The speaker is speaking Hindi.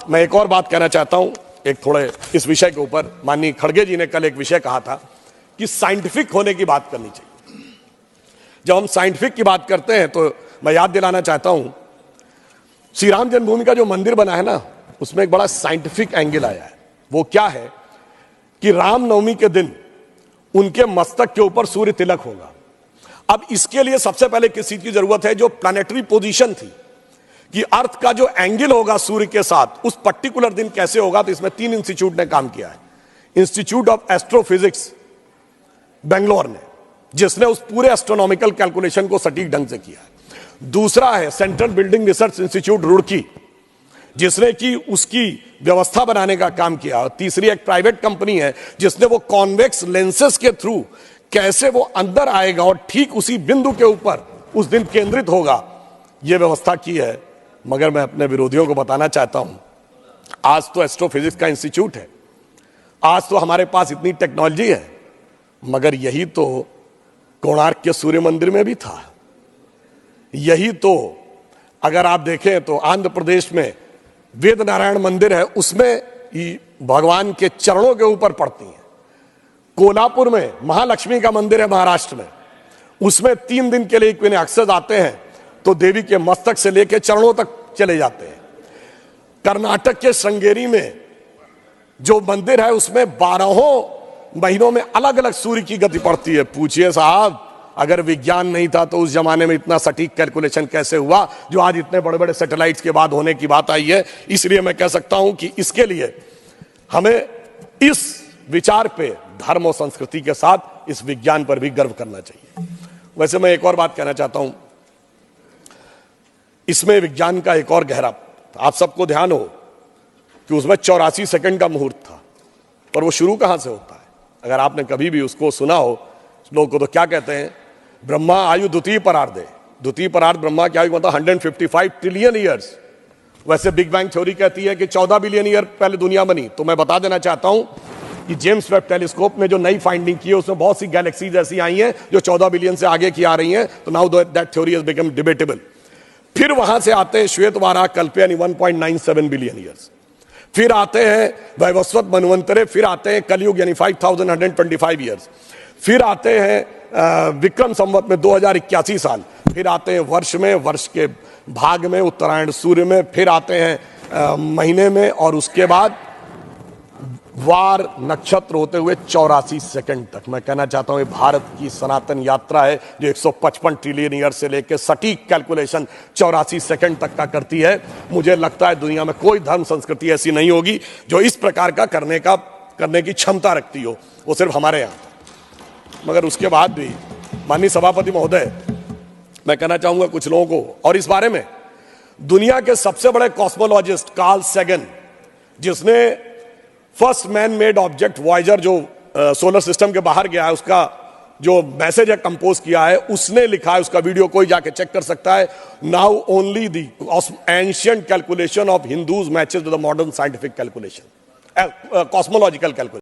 मैं एक और बात कहना चाहता हूं, एक थोड़े इस विषय के ऊपर। माननीय खड़गे जी ने कल एक विषय कहा था कि साइंटिफिक होने की बात करनी चाहिए। जब हम साइंटिफिक की बात करते हैं तो मैं याद दिलाना चाहता हूं, श्री राम जन्मभूमि का जो मंदिर बना है ना, उसमें एक बड़ा साइंटिफिक एंगल आया है। वो क्या है कि रामनवमी के दिन उनके मस्तक के ऊपर सूर्य तिलक होगा। अब इसके लिए सबसे पहले किस चीज की जरूरत है? जो प्लैनेटरी पोजीशन थी कि अर्थ का जो एंगल होगा सूर्य के साथ उस पर्टिकुलर दिन कैसे होगा, तो इसमें 3 इंस्टीट्यूट ने काम किया है। इंस्टीट्यूट ऑफ एस्ट्रोफिजिक्स बेंगलोर ने, जिसने उस पूरे एस्ट्रोनॉमिकल कैलकुलेशन को सटीक ढंग से किया है। दूसरा है central building research institute Roorkee, जिसने कि उसकी व्यवस्था बनाने का काम किया। और तीसरी एक प्राइवेट कंपनी है जिसने वो कॉन्वेक्स लेंसेस के थ्रू कैसे वो अंदर आएगा और ठीक उसी बिंदु के ऊपर उस दिन केंद्रित होगा, ये व्यवस्था की है। मगर मैं अपने विरोधियों को बताना चाहता हूं, आज तो एस्ट्रोफिजिक्स का इंस्टीट्यूट है, आज तो हमारे पास इतनी टेक्नोलॉजी है, मगर यही तो कोणार्क के सूर्य मंदिर में भी था। यही तो अगर आप देखें तो आंध्र प्रदेश में वेद नारायण मंदिर है, उसमें भगवान के चरणों के ऊपर पड़ती हैं। कोल्हापुर में महालक्ष्मी का मंदिर है महाराष्ट्र में, उसमें 3 दिन के लिए इक्विनॉक्सेस आते हैं तो देवी के मस्तक से लेकर चरणों तक चले जाते हैं। कर्नाटक के श्रृंगेरी में जो मंदिर है उसमें 12 महीनों में अलग अलग सूर्य की गति पड़ती है। पूछिए साहब, अगर विज्ञान नहीं था तो उस जमाने में इतना सटीक कैलकुलेशन कैसे हुआ जो आज इतने बड़े बड़े सैटेलाइट्स के बाद होने की बात आई है। इसलिए मैं कह सकता हूं कि इसके लिए हमें इस विचार पे धर्म और संस्कृति के साथ इस विज्ञान पर भी गर्व करना चाहिए। वैसे मैं एक और बात कहना चाहता हूं, इसमें विज्ञान का एक और गहरा, आप सबको ध्यान हो कि उसमें 84 सेकंड का मुहूर्त था, पर वो शुरू कहां से होता है? अगर आपने कभी भी उसको सुना हो, लोग को तो क्या कहते हैं, ब्रह्मा आयु द्वितीय परार्धे। द्वितीय परार्ध ब्रह्मा की आयु मतलब 155 ट्रिलियन ईयर्स। वैसे बिग बैंग थ्योरी कहती है कि 14 बिलियन ईयर पहले दुनिया बनी। तो मैं बता देना चाहता हूं कि जेम्स वेब टेलीस्कोप में जो नई फाइंडिंग की है उसमें बहुत सी गैलेक्सीज ऐसी आई हैं जो 14 बिलियन से आगे की आ रही हैं। तो now that theory has become debatable. फिर वहां से आते हैं श्वेत वाराह कल्पयानी 1.97 बिलियन ईयर्स। फिर आते हैं वैवस्वत मनवंतरे, फिर आते हैं कलयुग यानी 5125 ईयर्स। फिर आते हैं विक्रम संवत में 2081 साल। फिर आते हैं वर्ष में, वर्ष के भाग में, उत्तरायण सूर्य में। फिर आते हैं महीने में, और उसके बाद वार नक्षत्र होते हुए 84 सेकंड तक। मैं कहना चाहता हूं ये भारत की सनातन यात्रा है जो 155 ट्रिलियन ईयर से लेकर सटीक कैलकुलेशन 84 सेकंड तक का करती है। मुझे लगता है दुनिया में कोई धर्म संस्कृति ऐसी नहीं होगी जो इस प्रकार का करने की क्षमता रखती हो, वो सिर्फ हमारे यहां। मगर उसके बाद भी माननीय सभापति महोदय, मैं कहना चाहूंगा कुछ लोगों को, और इस बारे में दुनिया के सबसे बड़े कॉस्मोलॉजिस्ट कार्ल सैगन, जिसने first man made object Voyager जो सोलर सिस्टम के बाहर गया है उसका जो मैसेज है कंपोज किया है, उसने लिखा है, उसका वीडियो कोई जाके चेक कर सकता है। Now only the ancient calculation of Hindus matches with the modern scientific calculation, cosmological calculation.